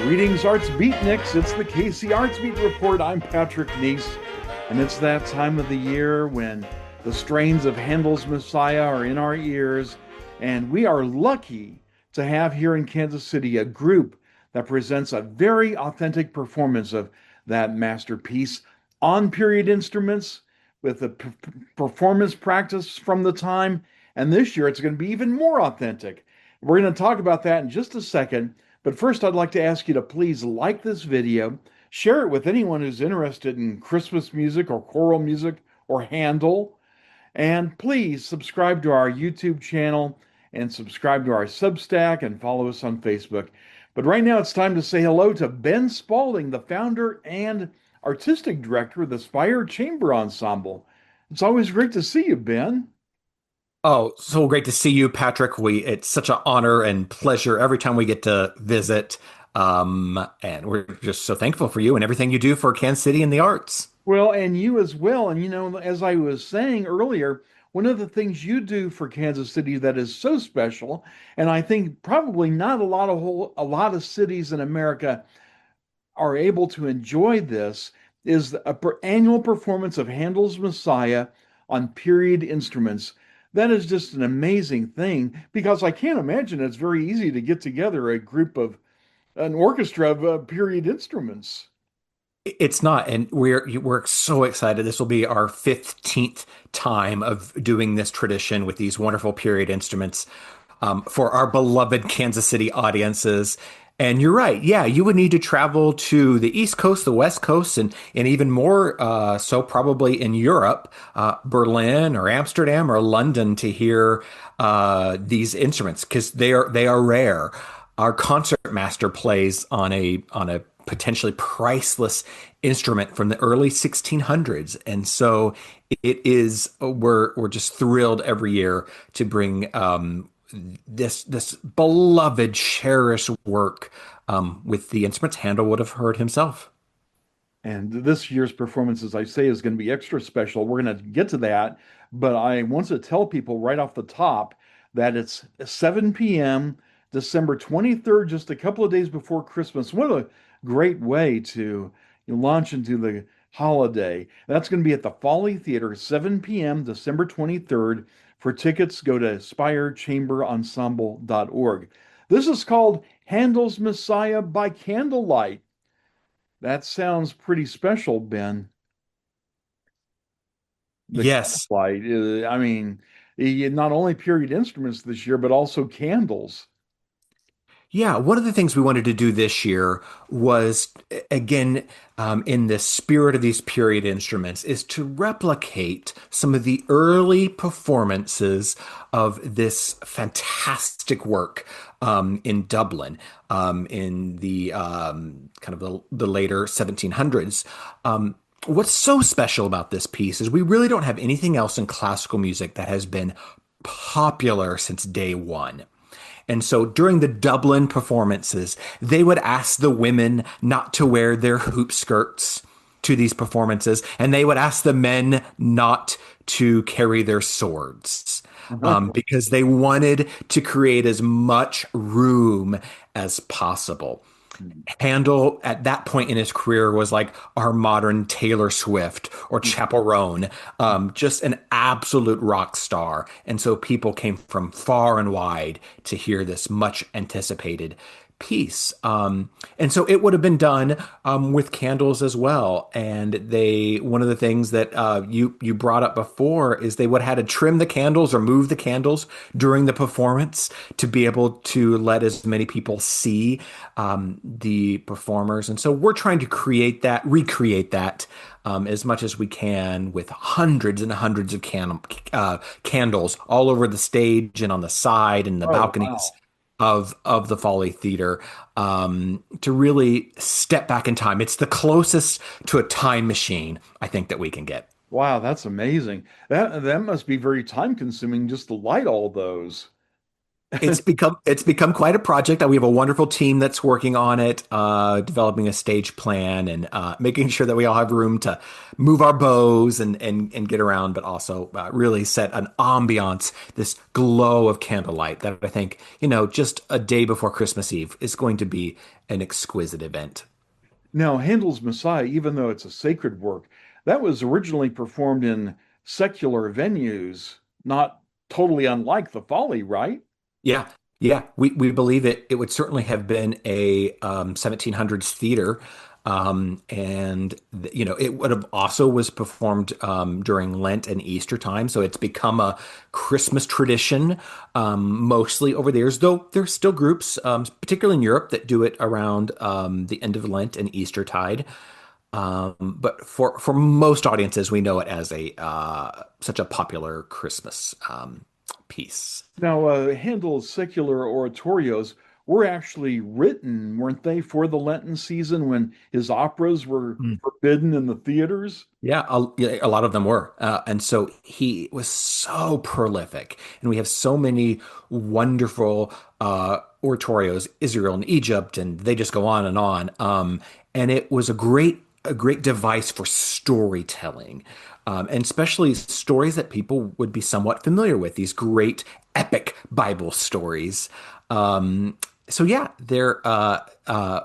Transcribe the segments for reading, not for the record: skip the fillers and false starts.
Greetings, Arts Beatniks. It's the KC Arts Beat Report. I'm Patrick Neas, and it's that time of the year when the strains of Handel's Messiah are in our ears, and we are lucky to have here in Kansas City a group that presents a very authentic performance of that masterpiece on period instruments with a performance practice from the time. And this year it's going to be even more authentic. We're going to talk about that in just a second. But first, I'd like to ask you to please like this video, share it with anyone who's interested in Christmas music or choral music or Handel, and please subscribe to our YouTube channel and subscribe to our Substack and follow us on Facebook. But right now, it's time to say hello to Ben Spalding, the founder and artistic director of the Spire Chamber Ensemble. It's always great to see you, Ben. Oh, so great to see you, Patrick. It's such an honor and pleasure every time we get to visit. And we're just so thankful for you and everything you do for Kansas City and the arts. Well, and you as well. And as I was saying earlier, one of the things you do for Kansas City that is so special, and I think probably not a lot of cities in America are able to enjoy this, is a annual performance of Handel's Messiah on period instruments. That is just an amazing thing because I can't imagine it's very easy to get together an orchestra of period instruments. It's not, and we're so excited. This will be our 15th time of doing this tradition with these wonderful period instruments for our beloved Kansas City audiences. And you're right. Yeah, you would need to travel to the East Coast, the West Coast, and even more so probably in Europe, Berlin or Amsterdam or London to hear these instruments because they are rare. Our concertmaster plays on a potentially priceless instrument from the early 1600s, and so we're just thrilled every year to bring this beloved, cherished work with the instruments Handel would have heard himself. And this year's performance, as I say, is going to be extra special. We're going to get to that, but I want to tell people right off the top that it's 7 p.m. December 23rd, just a couple of days before Christmas. What a great way to launch into the holiday. That's going to be at the Folly Theater, 7 p.m. December 23rd. For tickets, go to spirechamberensemble.org. This is called Handel's Messiah by Candlelight. That sounds pretty special, Ben. The Yes. candlelight, I mean, not only period instruments this year, but also candles. Yeah, one of the things we wanted to do this year was, again, in the spirit of these period instruments, is to replicate some of the early performances of this fantastic work in Dublin in the kind of the later 1700s. What's so special about this piece is we really don't have anything else in classical music that has been popular since day one. And so during the Dublin performances, they would ask the women not to wear their hoop skirts to these performances, and they would ask the men not to carry their swords because they wanted to create as much room as possible. Handel, at that point in his career, was like our modern Taylor Swift or Chappell Roan, just an absolute rock star. And so people came from far and wide to hear this much anticipated piece. And so it would have been done with candles as well. And one of the things that you brought up before is they would have had to trim the candles or move the candles during the performance to be able to let as many people see the performers. And so we're trying to recreate that as much as we can with hundreds and hundreds of candles all over the stage and on the side and the Oh, balconies wow. of the Folly Theater to really step back in time. It's the closest to a time machine I think that we can get. Wow, that's amazing. That must be very time consuming just to light all those. It's become quite a project. We have a wonderful team that's working on it, developing a stage plan and making sure that we all have room to move our bows and get around, but also really set an ambiance, this glow of candlelight that I think, just a day before Christmas Eve is going to be an exquisite event. Now, Handel's Messiah, even though it's a sacred work, that was originally performed in secular venues, not totally unlike the Folly, right? Yeah, yeah, we believe it would certainly have been a 1700s theater, and it would have also was performed during Lent and Easter time, so it's become a Christmas tradition, mostly over the years. Though there's still groups, particularly in Europe, that do it around the end of Lent and Easter tide. But for most audiences, we know it as a such a popular Christmas piece. Now, Handel's secular oratorios were actually written, weren't they, for the Lenten season when his operas were forbidden in the theaters? Yeah, a lot of them were. And so he was so prolific. And we have so many wonderful oratorios, Israel and Egypt, and they just go on and on. And it was a great device for storytelling, and especially stories that people would be somewhat familiar with, these great epic Bible stories. So yeah,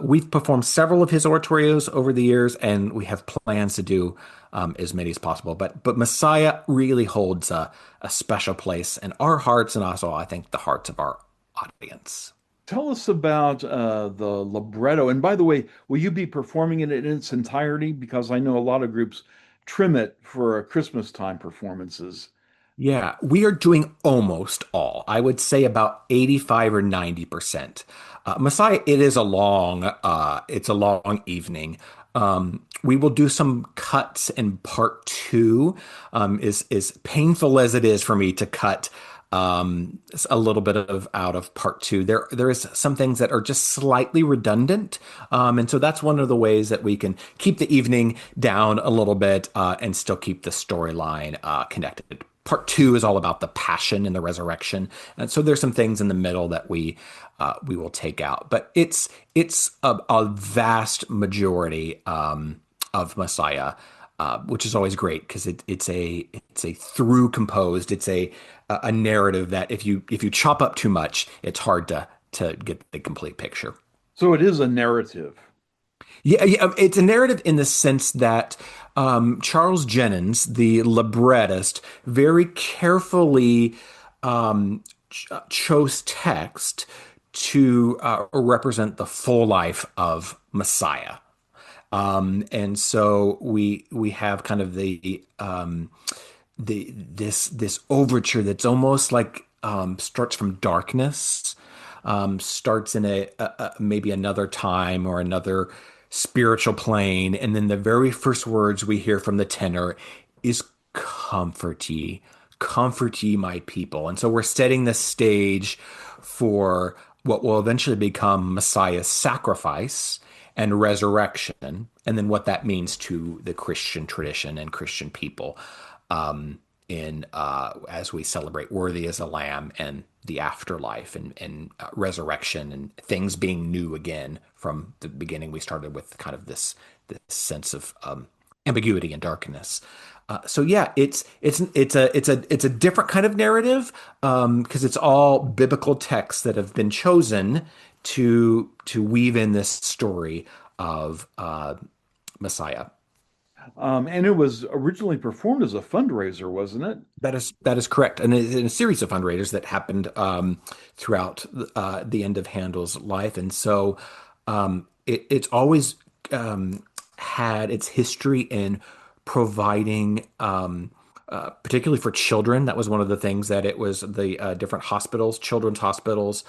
we've performed several of his oratorios over the years, and we have plans to do as many as possible. But Messiah really holds a special place in our hearts, and also I think the hearts of our audience. Tell us about the libretto. And by the way, will you be performing it in its entirety? Because I know a lot of groups trim it for Christmas time performances. Yeah, we are doing almost all. I would say about 85 or 90%. Messiah, it's a long evening. We will do some cuts in part two. As painful as it is for me to cut a little bit of out of part two, there is some things that are just slightly redundant, and so that's one of the ways that we can keep the evening down a little bit and still keep the storyline connected. Part two is all about the passion and the resurrection, and so there's some things in the middle that we will take out, but it's a vast majority of Messiah, which is always great because it's a through composed, it's a narrative that if you chop up too much, it's hard to get the complete picture. So it is a narrative. Yeah, yeah, it's a narrative in the sense that Charles Jennens, the librettist, very carefully chose text to represent the full life of Messiah. And so we have kind of this overture that's almost like starts from darkness, starts in maybe another time or another spiritual plane, and then the very first words we hear from the tenor is comfort ye, my people. And so we're setting the stage for what will eventually become Messiah's sacrifice and resurrection, and then what that means to the Christian tradition and Christian people, in as we celebrate worthy as a lamb and the afterlife and resurrection and things being new again. From the beginning, we started with kind of this sense of ambiguity and darkness. So yeah, it's a different kind of narrative, because it's all biblical texts that have been chosen to weave in this story of Messiah. And it was originally performed as a fundraiser, wasn't it? That is correct, and in a series of fundraisers that happened throughout the end of Handel's life, and so it's always had its history in providing, particularly for children. That was one of the things that it was the different hospitals, children's hospitals,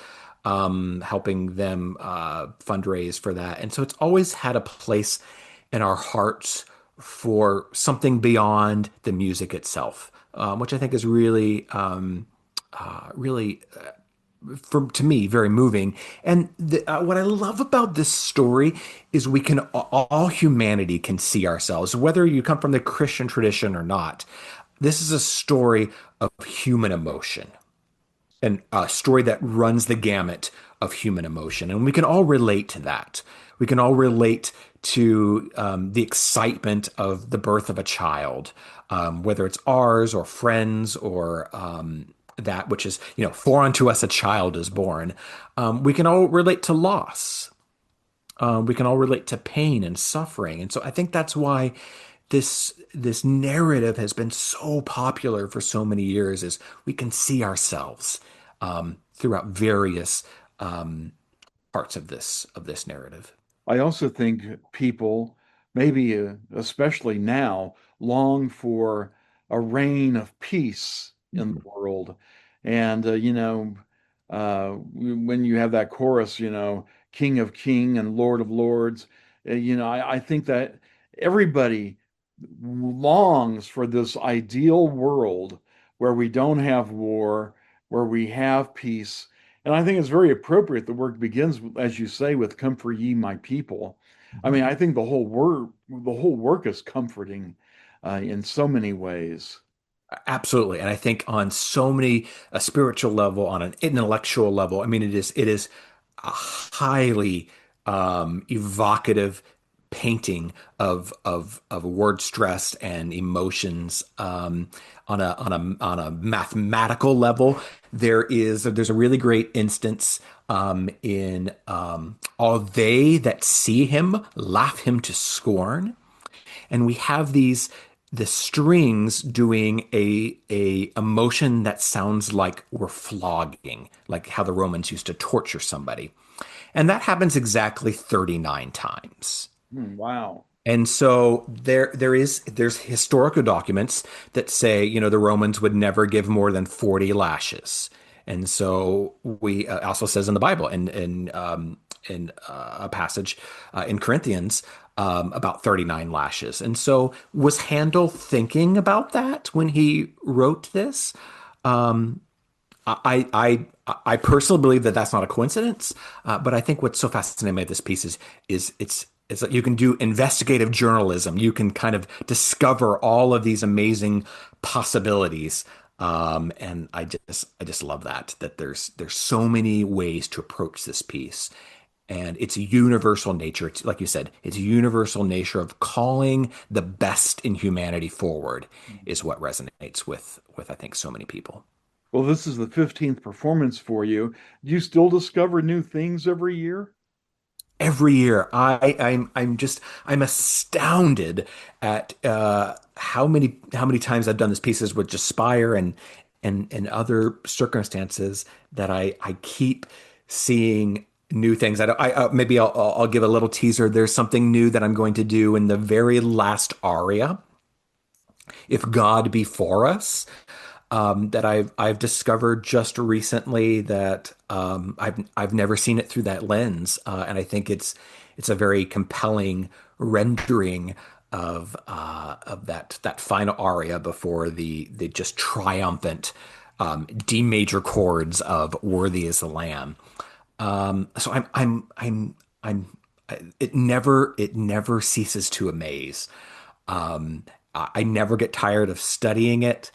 helping them fundraise for that, and so it's always had a place in our hearts for something beyond the music itself, which I think is really, to me, very moving. And what I love about this story is we can, all humanity can see ourselves, whether you come from the Christian tradition or not. This is a story of human emotion. a story that runs the gamut of human emotion. And we can all relate to that. We can all relate to the excitement of the birth of a child, whether it's ours or friends or that which is, for unto us a child is born. We can all relate to loss. We can all relate to pain and suffering. And so I think that's why this narrative has been so popular for so many years is we can see ourselves throughout various parts of this narrative. I also think people, maybe especially now, long for a reign of peace in the Mhm. world. And, when you have that chorus, King of King and Lord of Lords, I think that everybody longs for this ideal world where we don't have war, where we have peace. And I think it's very appropriate the work begins, as you say, with "Comfort ye my people." I Mhm. mean, I think the whole work is comforting in so many ways. Absolutely. And I think on so many a spiritual level, on an intellectual level, I mean it is a highly evocative painting of word stress and emotions on a mathematical level. There's a really great instance in all they that see him laugh him to scorn. And we have the strings doing a emotion that sounds like we're flogging, like how the Romans used to torture somebody. And that happens exactly 39 times. Wow. And so there's historical documents that say, the Romans would never give more than 40 lashes. And so we also says in the Bible in a passage in Corinthians about 39 lashes. And so was Handel thinking about that when he wrote this? Um, I personally believe that that's not a coincidence, but I think what's so fascinating about this piece is it's that you can do investigative journalism. You can kind of discover all of these amazing possibilities, and I just love that there's so many ways to approach this piece, and it's a universal nature. It's like you said, it's a universal nature of calling the best in humanity forward is what resonates with I think so many people. Well, this is the 15th performance for you. Do you still discover new things every year? Every year I'm astounded at how many times I've done these pieces with just Spire and other circumstances that I keep seeing new things. Maybe I'll give a little teaser. There's something new that I'm going to do in the very last aria, If God Be For Us, that I've discovered just recently that I've never seen it through that lens, and I think it's a very compelling rendering of that final aria before the just triumphant D major chords of "Worthy Is the Lamb." So I'm it never ceases to amaze. I never get tired of studying it.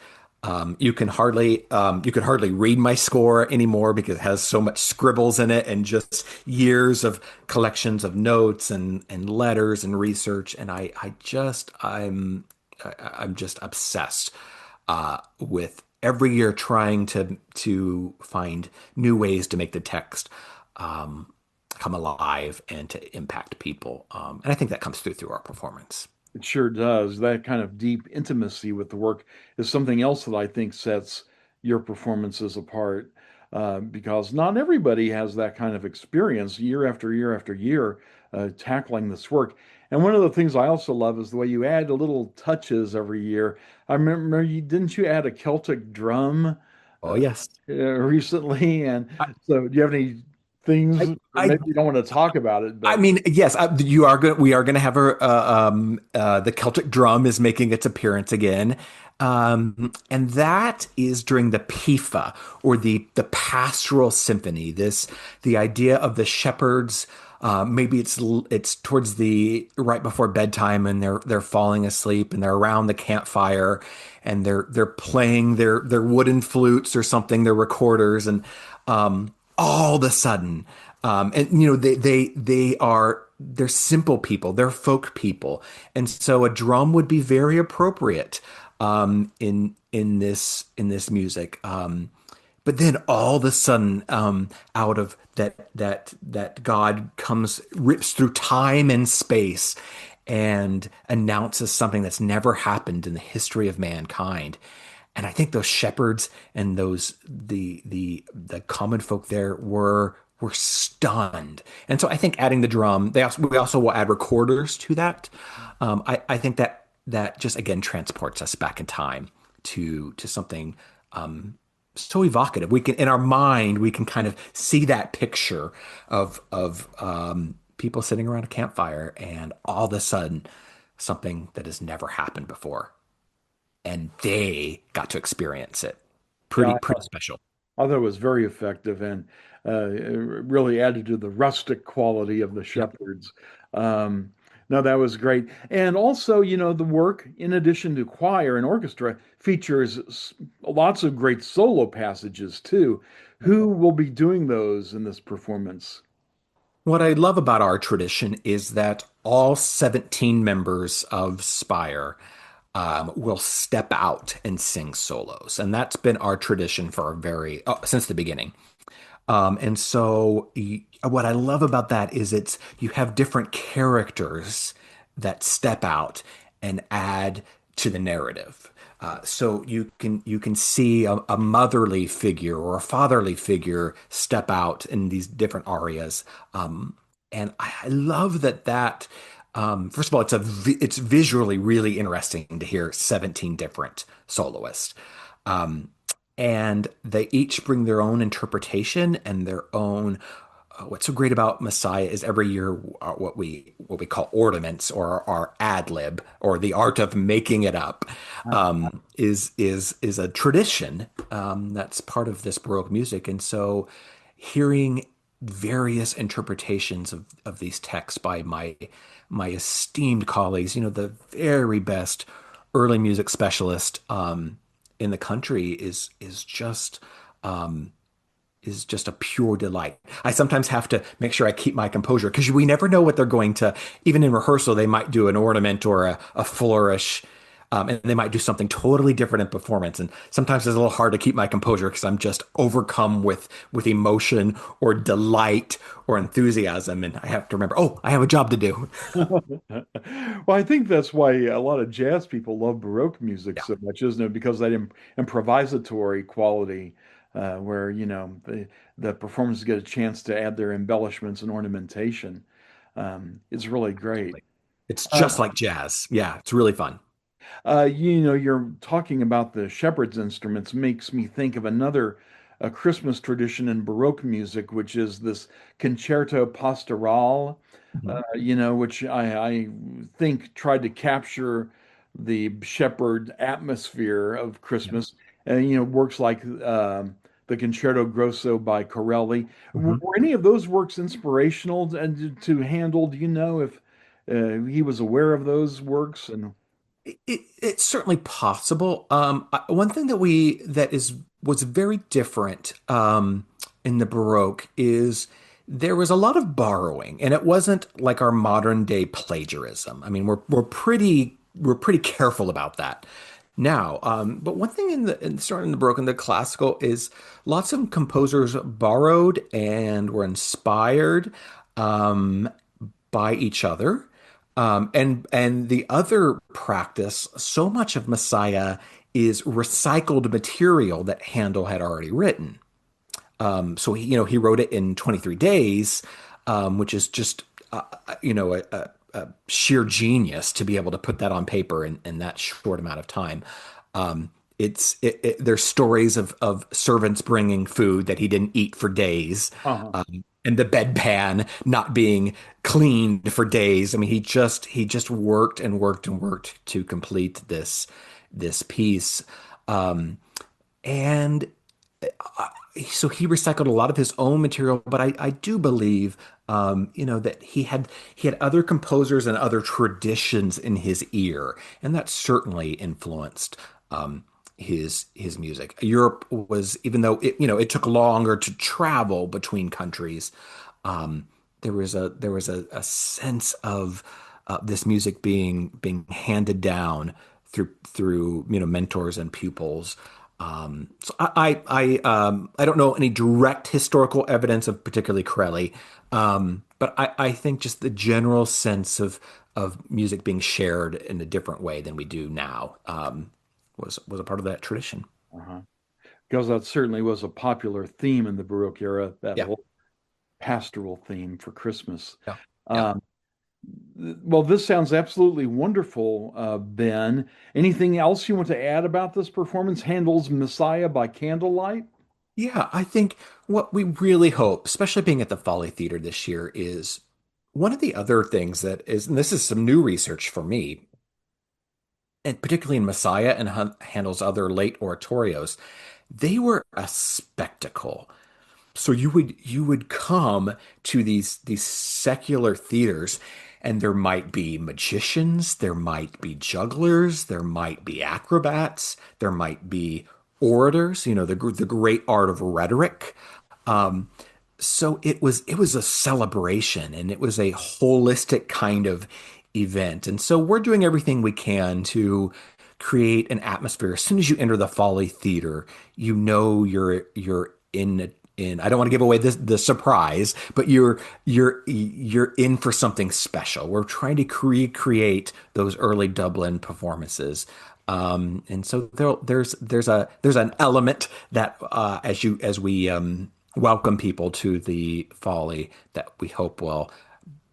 You can hardly read my score anymore because it has so much scribbles in it and just years of collections of notes and letters and research. And I'm just obsessed with every year trying to find new ways to make the text um, come alive and to impact people. And I think that comes through our performance. It sure does. That kind of deep intimacy with the work is something else that I think sets your performances apart, because not everybody has that kind of experience year after year after year tackling this work. And one of the things I also love is the way you add little touches every year. I remember didn't you add a Celtic drum Oh uh, yes. recently? And so, do you have any things, I, or I maybe you don't want to talk about it, I but mean, yes, we are going to have the Celtic drum is making its appearance again. And that is during the PIFA or the pastoral symphony, the idea of the shepherds Maybe it's towards the right before bedtime, and they're falling asleep, and they're around the campfire, and they're playing their wooden flutes or something, their recorders, and all of a sudden, and they're simple people, they're folk people, and so a drum would be very appropriate in this music. But then all of a sudden, out of that God comes, rips through time and space, and announces something that's never happened in the history of mankind. And I think those shepherds and the common folk there were stunned. And so I think adding the drum, we also will add recorders to that. I think that just again transports us back in time to something so evocative. We can, in our mind, we can kind of see that picture of people sitting around a campfire, and all of a sudden, something that has never happened before, and they got to experience it. Yeah, Pretty special. I thought it was very effective, and it really added to the rustic quality of the Yep. shepherds. No, that was great. And also, the work, in addition to choir and orchestra, features lots of great solo passages too. Who will be doing those in this performance? What I love about our tradition is that all 17 members of Spire will step out and sing solos, and that's been our tradition for a very since the beginning. And so what I love about that is you have different characters that step out and add to the narrative. So you can see a motherly figure or a fatherly figure step out in these different arias, and I love that. First of all, it's visually really interesting to hear 17 different soloists. Um, and they each bring their own interpretation and their own. What's so great about Messiah is every year what we call ornaments, or our ad lib, or the art of making it up, is a tradition that's part of this Baroque music. And so hearing various interpretations of these texts by my esteemed colleagues, the very best early music specialist in the country, is just a pure delight. I sometimes have to make sure I keep my composure, because we never know what they're going to. Even in rehearsal, they might do an ornament or a flourish, and they might do something totally different in performance. And sometimes it's a little hard to keep my composure because I'm just overcome with emotion or delight or enthusiasm, and I have to remember, oh, I have a job to do. Well, I think that's why a lot of jazz people love Baroque music Yeah, so much, isn't it? Because that improvisatory quality, where the performers get a chance to add their embellishments and ornamentation. It's really great. exactly. It's Uh, just like jazz. Yeah, it's really fun. you're talking about the shepherd's instruments makes me think of another Christmas tradition in Baroque music, which is this concerto pastoral, Mhm. which I think tried to capture the shepherd atmosphere of Yeah. Christmas, and works like the Concerto Grosso by Corelli. Mhm. Were any of those works inspirational and to Handel? Do you know if he was aware of those works? And It's certainly possible. One thing that was very different in the Baroque is there was a lot of borrowing, and it wasn't like our modern day plagiarism. I mean, we're pretty careful about that now. But one thing starting in the Baroque and the classical is lots of composers borrowed and were inspired um, by each other. And the other practice, so much of Messiah is recycled material that Handel had already written. So he wrote it in 23 days, which is just a sheer genius to be able to put that on paper in that short amount of time. There's stories of servants bringing food that he didn't eat for days, uh and the bedpan not being cleaned for days. I mean, he just worked and worked and worked to complete this piece. And so he recycled a lot of his own material, but I do believe, that he had other composers and other traditions in his ear, and that certainly influenced his music. Europe was, even though it took longer to travel between countries, um, there was a sense of this music being handed down through mentors and pupils. So I don't know any direct historical evidence of particularly Corelli, but I think just the general sense of music being shared in a different way than we do now, was a part of that tradition. Uh-huh. Because that certainly was a popular theme in the Baroque era, that Yeah, whole pastoral theme for Christmas. yeah, yeah. Um, well, this sounds absolutely wonderful, Ben. Anything else you want to add about this performance, Handel's Messiah by Candlelight? Yeah, I think what we really hope, especially being at the Folly Theater this year, is one of the other things that is, and this is some new research for me, and particularly in Messiah and Handel's other late oratorios, they were a spectacle. So you would come to these secular theaters, and there might be magicians, there might be jugglers, there might be acrobats, there might be orators, the great art of rhetoric. Um, so it was a celebration, and it was a holistic kind of event. And so we're doing everything we can to create an atmosphere. As soon as you enter the Folly Theater, you're in. I don't want to give away the surprise, but you're in for something special. We're trying to recreate those early Dublin performances. And so there's an element that, as we welcome people to the Folly, that we hope will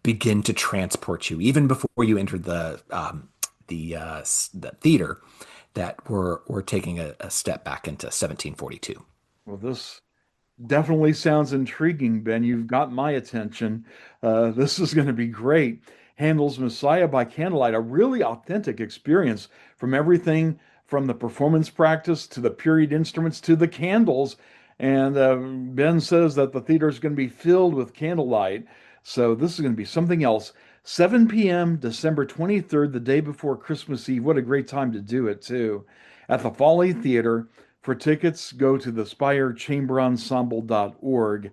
begin to transport you even before you enter the theater, that we're taking a step back into 1742. Well, this definitely sounds intriguing, Ben. You've got my attention. This is going to be great. Handel's Messiah by Candlelight, a really authentic experience from everything from the performance practice to the period instruments to the candles. And Ben says that the theater is going to be filled with candlelight. So this is going to be something else. 7 p.m., December 23rd, the day before Christmas Eve. What a great time to do it, too. At the Folly Theater. For tickets, go to the spirechamberensemble.org.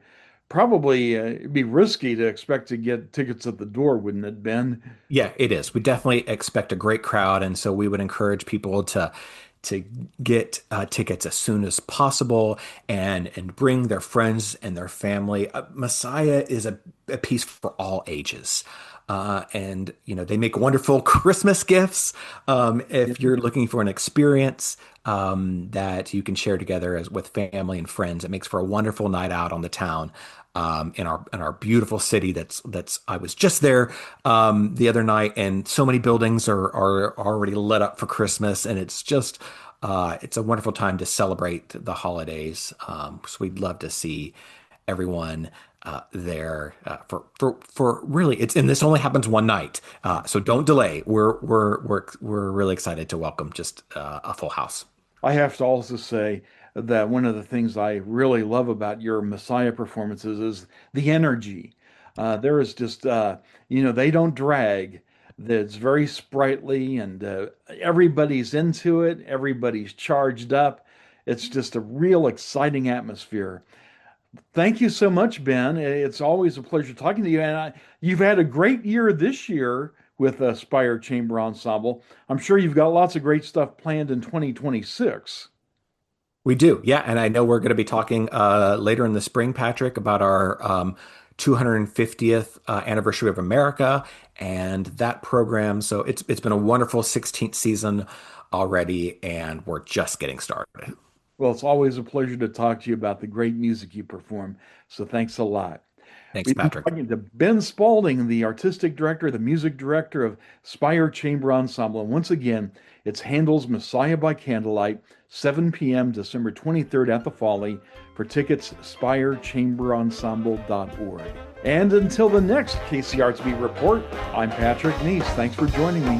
Probably it'd be risky to expect to get tickets at the door, wouldn't it, Ben? Yeah, it is. We definitely expect a great crowd, and so we would encourage people to get tickets as soon as possible, and bring their friends and their family. Messiah is a piece for all ages. And they make wonderful Christmas gifts. If you're looking for an experience that you can share together as with family and friends, it makes for a wonderful night out on the town, in our beautiful city. That's I was just there the other night, and so many buildings are already lit up for Christmas, and it's a wonderful time to celebrate the holidays. So we'd love to see everyone there, for really, and this only happens one night, so don't delay. We're really excited to welcome just a full house. I have to also say that one of the things I really love about your Messiah performances is the energy. There is just, they don't drag. It's very sprightly, and everybody's into it. Everybody's charged up. It's just a real exciting atmosphere. Thank you so much, Ben. It's always a pleasure talking to you. And you've had a great year this year with Spire Chamber Ensemble. I'm sure you've got lots of great stuff planned in 2026. We do, yeah, and I know we're going to be talking later in the spring, Patrick, about our 250th anniversary of America and that program. So it's been a wonderful 16th season already, and we're just getting started. Well, it's always a pleasure to talk to you about the great music you perform. So thanks a lot. Thanks, We've been Patrick. talking to Ben Spalding, the artistic director, the music director of Spire Chamber Ensemble. And once again, it's Handel's Messiah by Candlelight, 7 p.m., December 23rd at the Folly. For tickets, spirechamberensemble.org. And until the next KC Arts Beat Report, I'm Patrick Neas. Thanks for joining me.